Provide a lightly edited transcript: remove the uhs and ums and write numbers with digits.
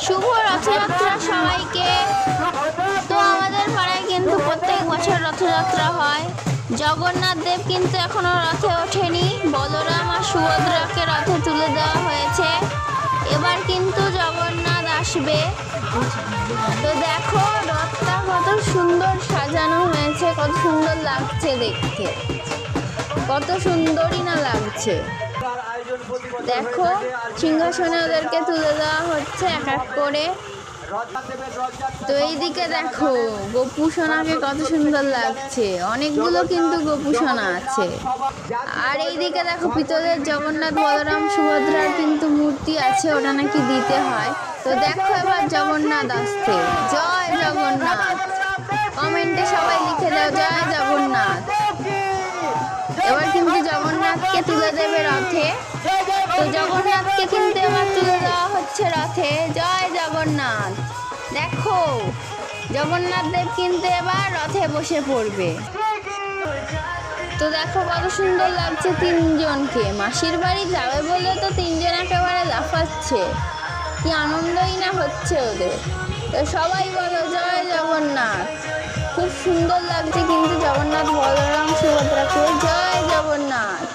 শুভ রথযাত্রা সবাইকে। তো আমাদের পাড়ায় কিন্তু প্রত্যেক বছর রথযাত্রা হয়। জগন্নাথ দেব কিন্তু এখনো রথে ওঠেনি, বলরাম আর সুভদ্রাকে রথে তুলে দেওয়া হয়েছে। এবার কিন্তু জগন্নাথ আসবে। তো দেখো রথটা কত সুন্দর সাজানো হয়েছে, কত সুন্দর লাগছে দেখতে, কত সুন্দরই না লাগছে। দেখো সিংহাসনে ওদেরকে তুলে দেওয়া হচ্ছে এক এক করে। তো এইদিকে দেখো গোপুসোনাকে কত সুন্দর লাগছে, অনেকগুলো কিন্তু গোপুসোনা আছে। আর এইদিকে দেখো পিতলের জগন্নাথ বলরাম সুভদ্রার কিন্তু মূর্তি আছে, ওটা নাকি দিতে হয়। তো দেখো এবার জগন্নাথ আসছে। জয় জগন্নাথ, কমেন্টে সবাই লিখে দাও জয় জগন্নাথ। এবার কিন্তু জগন্নাথকে তুলে দেবে রথে। তো জগন্নাথকে কিন্তু এবার তুলে দেওয়া হচ্ছে রথে। জয় জগন্নাথ। দেখো জগন্নাথ দেব কিন্তু এবার রথে বসে পড়বে। তো দেখো কত সুন্দর লাগছে তিনজনকে। মাসির বাড়ি যাবে বলে তো তিনজন একেবারে লাফাচ্ছে, কি আনন্দই না হচ্ছে ওদের। তো সবাই বলো জয় জগন্নাথ। খুব সুন্দর লাগছে কিন্তু জগন্নাথ বলরাম সুভদ্রাকে। জয় জগন্নাথ।